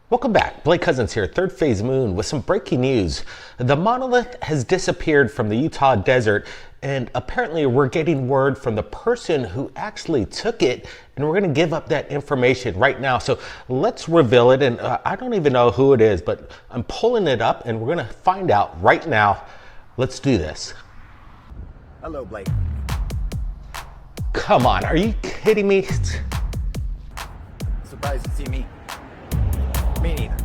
Welcome back. Blake Cousins here, Third Phase Moon, with some breaking news. The monolith has disappeared from the Utah desert, and apparently we're getting word from the person who actually took it, and we're going to give up that information right now. So let's reveal it, and I don't even know who it is, but I'm pulling it up, and we're going to find out right now. Let's do this. Hello, Blake. Come on, are you kidding me? Surprised to see me. Me neither.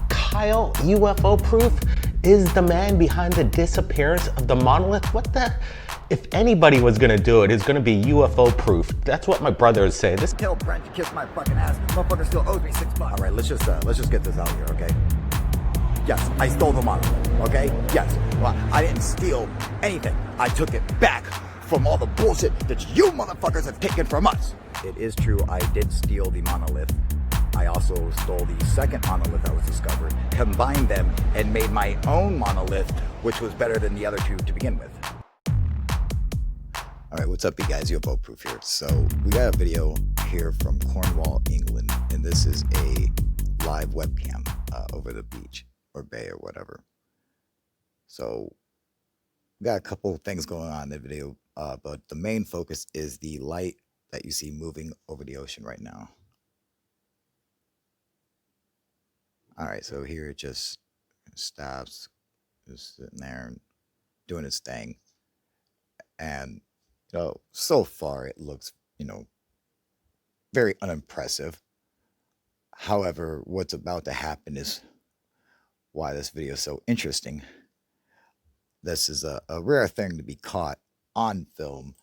Kyle, UFO proof, is the man behind the disappearance of the monolith. What the? If anybody was gonna do it, it's gonna be UFO proof. That's what my brother is saying. This. Tell Brent to kiss my fucking ass. Motherfucker still owes me $6. All right, let's just get this out here, okay? Yes, I stole the monolith, okay? Yes. Well, I didn't steal anything. I took it back from all the bullshit that you motherfuckers have taken from us. It is true, I did steal the monolith. I also stole the second monolith that was discovered, combined them, and made my own monolith, which was better than the other two to begin with. All right, what's up, you guys? UFO Proof here. So we got a video here from Cornwall, England, and this is a live webcam over the beach or bay or whatever. So we got a couple things going on in the video, but the main focus is the light that you see moving over the ocean right now. All right, so here it just stops, just sitting there and doing its thing. And, so far it looks, very unimpressive. However, what's about to happen is why this video is so interesting. This is a rare thing to be caught on film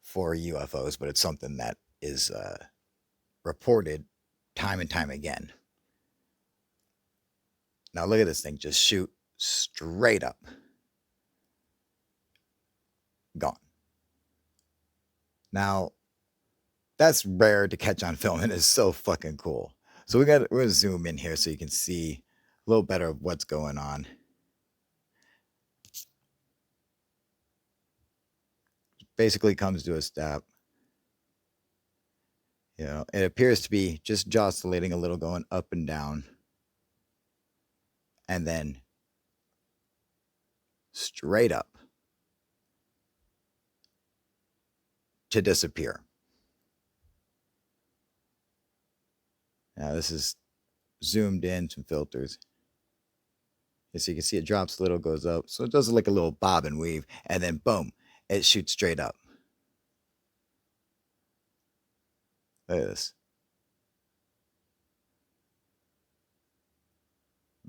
for UFOs, but it's something that is reported time and time again. Now look at this thing, just shoot straight up. Gone. Now, that's rare to catch on film, and it's so fucking cool. So we're gonna zoom in here so you can see a little better of what's going on. Basically comes to a stop. It appears to be just oscillating a little, going up and down. And then straight up to disappear. Now this is zoomed in, some filters. So you can see it drops a little, goes up. So it does like a little bob and weave, and then boom, it shoots straight up. Look at this.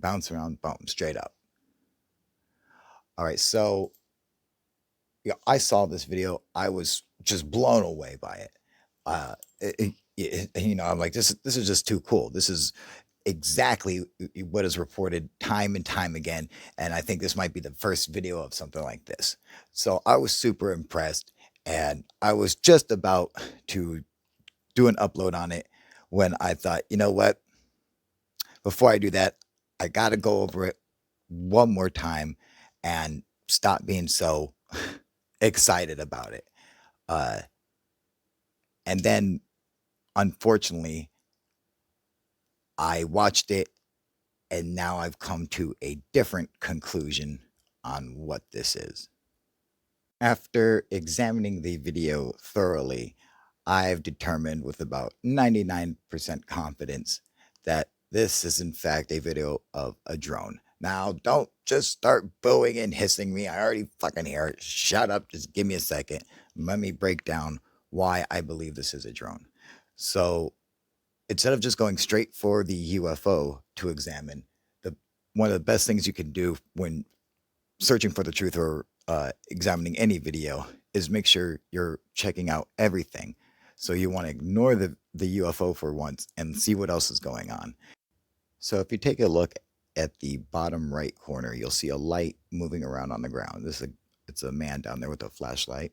Bounce around, boom, straight up. All right, so I saw this video. I was just blown away by it. I'm like, this is just too cool. This is exactly what is reported time and time again. And I think this might be the first video of something like this. So I was super impressed, and I was just about to do an upload on it when I thought, you know what? Before I do that, I got to go over it one more time and stop being so excited about it. And then, unfortunately, I watched it, and now I've come to a different conclusion on what this is. After examining the video thoroughly, I've determined with about 99% confidence that this is in fact a video of a drone. Now, don't just start booing and hissing me. I already fucking hear it. Shut up. Just give me a second. Let me break down why I believe this is a drone. So instead of just going straight for the UFO to examine, one of the best things you can do when searching for the truth or examining any video is make sure you're checking out everything. So you want to ignore the UFO for once and see what else is going on. So if you take a look at the bottom right corner, you'll see a light moving around on the ground. It's a man down there with a flashlight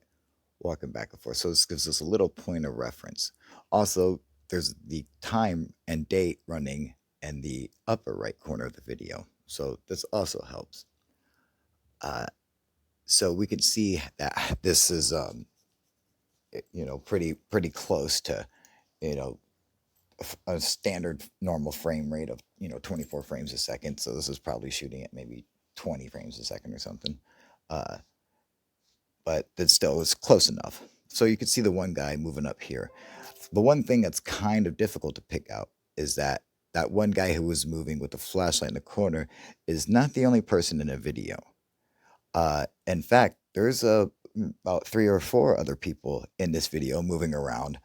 walking back and forth. So this gives us a little point of reference. Also, there's the time and date running in the upper right corner of the video. So this also helps. So we can see that this is pretty close to a standard normal frame rate of 24 frames a second. So this is probably shooting at maybe 20 frames a second or something. Uh, but it still was close enough. So you could see the one guy moving up here. The one thing that's kind of difficult to pick out is that that one guy who was moving with the flashlight in the corner is not the only person in a video. In fact, there's about 3 or 4 other people in this video moving around.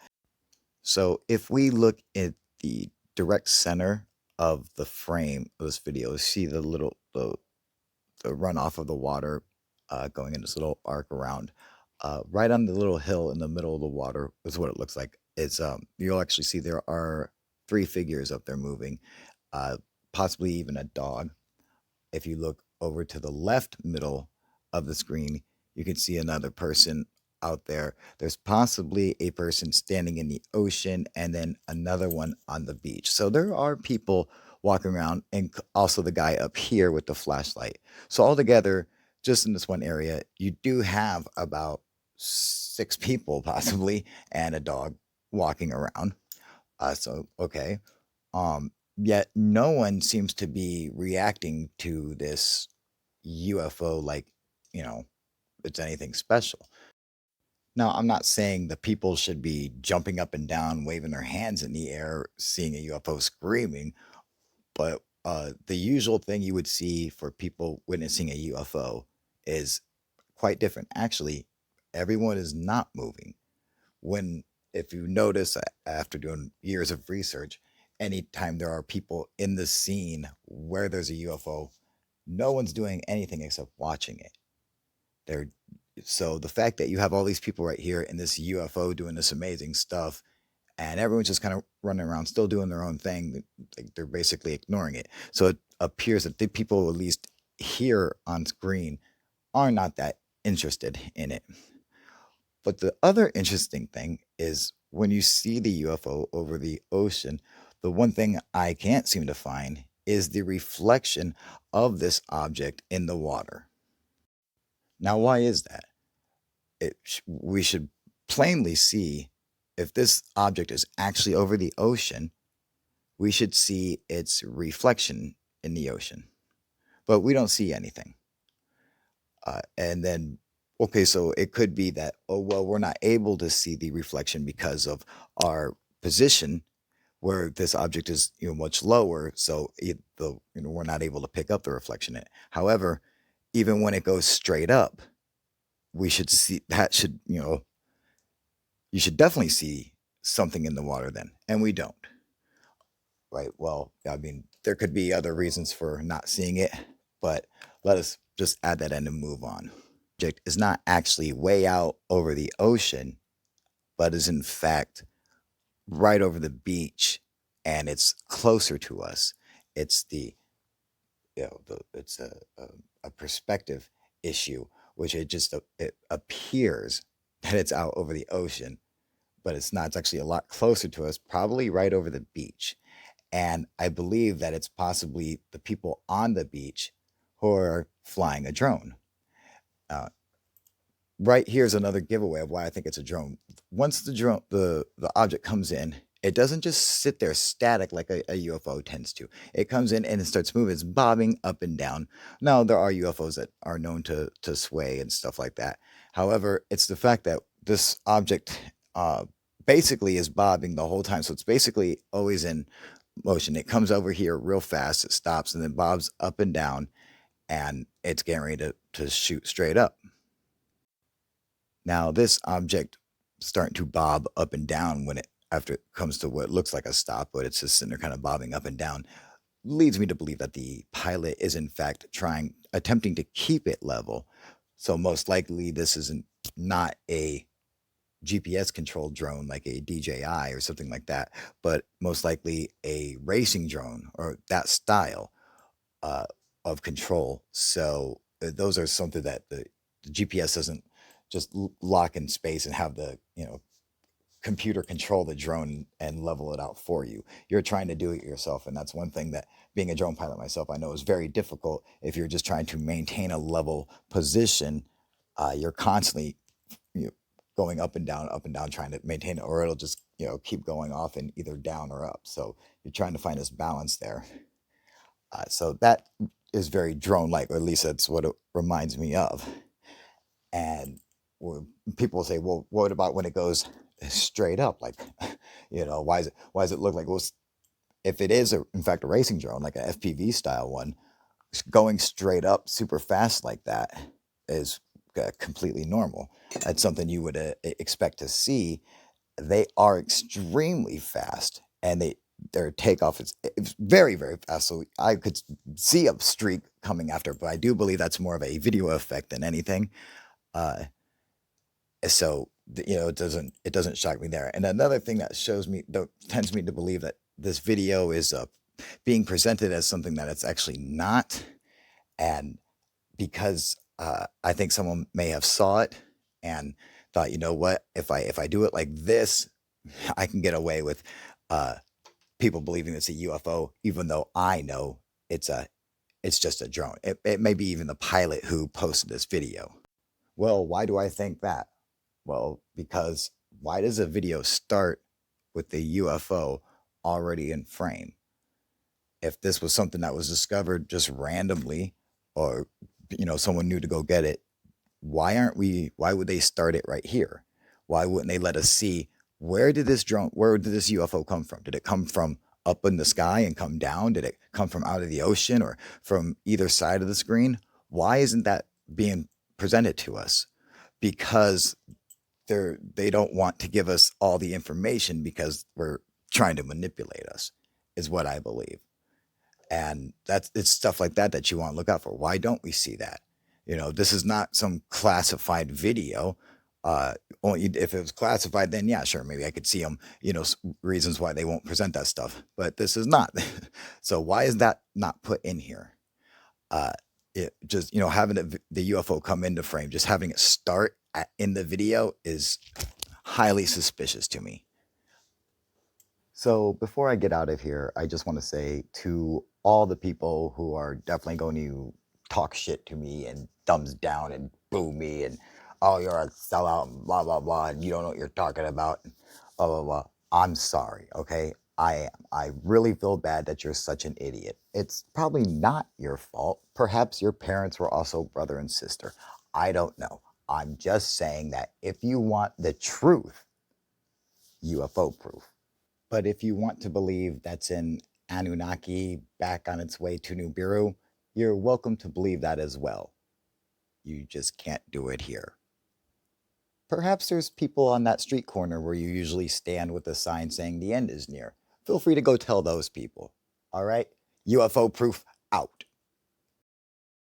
So if we look at the direct center of the frame of this video, see the little the runoff of the water going in this little arc around. Right on the little hill in the middle of the water is what it looks like. It's you'll actually see there are 3 figures up there moving, possibly even a dog. If you look over to the left middle of the screen, you can see another person out there. There's possibly a person standing in the ocean and then another one on the beach. So there are people walking around, and also the guy up here with the flashlight. So altogether, just in this one area, you do have about 6 people possibly and a dog walking around. So okay. Yet no one seems to be reacting to this UFO like, it's anything special. Now, I'm not saying the people should be jumping up and down, waving their hands in the air, seeing a UFO screaming, but the usual thing you would see for people witnessing a UFO is quite different. Actually, everyone is not moving. When, if you notice, after doing years of research, anytime there are people in the scene where there's a UFO, no one's doing anything except watching it. They're So the fact that you have all these people right here in this UFO doing this amazing stuff, and everyone's just kind of running around, still doing their own thing, they're basically ignoring it. So it appears that the people, at least here on screen, are not that interested in it. But the other interesting thing is when you see the UFO over the ocean, the one thing I can't seem to find is the reflection of this object in the water. Now, why is that? We should plainly see if this object is actually over the ocean, we should see its reflection in the ocean. But we don't see anything. And then, okay, so it could be that, oh, well, we're not able to see the reflection because of our position where this object is much lower. So we're not able to pick up the reflection in it. However, even when it goes straight up, we should see that you should definitely see something in the water then, and we don't. Right? Well, I mean, there could be other reasons for not seeing it, but let us just add that in and move on. The object is not actually way out over the ocean, but is in fact right over the beach, and it's closer to us. It's it's a perspective issue, which it appears that it's out over the ocean, but it's not. It's actually a lot closer to us, probably right over the beach. And I believe that it's possibly the people on the beach who are flying a drone. Uh, right here's another giveaway of why I think it's a drone. Once the object comes in, it doesn't just sit there static like a UFO tends to. It comes in and it starts moving. It's bobbing up and down. Now, there are UFOs that are known to sway and stuff like that. However, it's the fact that this object basically is bobbing the whole time. So it's basically always in motion. It comes over here real fast, it stops, and then bobs up and down, and it's getting ready to shoot straight up. Now, this object starting to bob up and down after it comes to what looks like a stop, but it's just sitting there kind of bobbing up and down, leads me to believe that the pilot is in fact attempting to keep it level. So most likely this isn't not a GPS controlled drone like a DJI or something like that, but most likely a racing drone or that style of control. So those are something that the GPS doesn't just lock in space and have the computer control the drone and level it out for you. You're trying to do it yourself, and that's one thing that being a drone pilot myself, I know is very difficult. If you're just trying to maintain a level position, you're constantly going up and down, trying to maintain it, or it'll just keep going off in either down or up. So you're trying to find this balance there. So that is very drone-like, or at least that's what it reminds me of. And people say, well, what about when it goes straight up? Like, why does it look like, well, if it is in fact a racing drone, like an FPV style one, going straight up super fast like that is completely normal. That's something you would expect to see. They are extremely fast, and their takeoff is it's very, very fast. So I could see a streak coming after, but I do believe that's more of a video effect than anything. So it doesn't shock me there. And another thing that tends me to believe that this video is being presented as something that it's actually not, and because I think someone may have saw it and thought, you know what, if I do it like this, I can get away with people believing it's a UFO, even though I know it's just a drone. It may be even the pilot who posted this video. Well, why do I think that? Well, because why does a video start with the UFO already in frame? If this was something that was discovered just randomly, or someone knew to go get it, why would they start it right here? Why wouldn't they let us see where did this UFO come from? Did it come from up in the sky and come down? Did it come from out of the ocean or from either side of the screen? Why isn't that being presented to us? Because they don't want to give us all the information, because we're trying to manipulate us, is what I believe. And it's stuff like that you want to look out for. Why don't we see that? This is not some classified video. Only if it was classified, then yeah, sure, maybe I could see them, reasons why they won't present that stuff. But this is not. So why is that not put in here? It just, having the UFO come into frame, just having it start in the video is highly suspicious to me. So before I get out of here, I just want to say to all the people who are definitely going to talk shit to me and thumbs down and boo me and, oh, you're a sellout and blah, blah, blah, and you don't know what you're talking about, and blah, blah, blah. I'm sorry, okay? I really feel bad that you're such an idiot. It's probably not your fault. Perhaps your parents were also brother and sister. I don't know. I'm just saying that if you want the truth, UFO proof. But if you want to believe that's an Anunnaki back on its way to Nibiru, you're welcome to believe that as well. You just can't do it here. Perhaps there's people on that street corner where you usually stand with a sign saying the end is near. Feel free to go tell those people. All right? UFO proof out.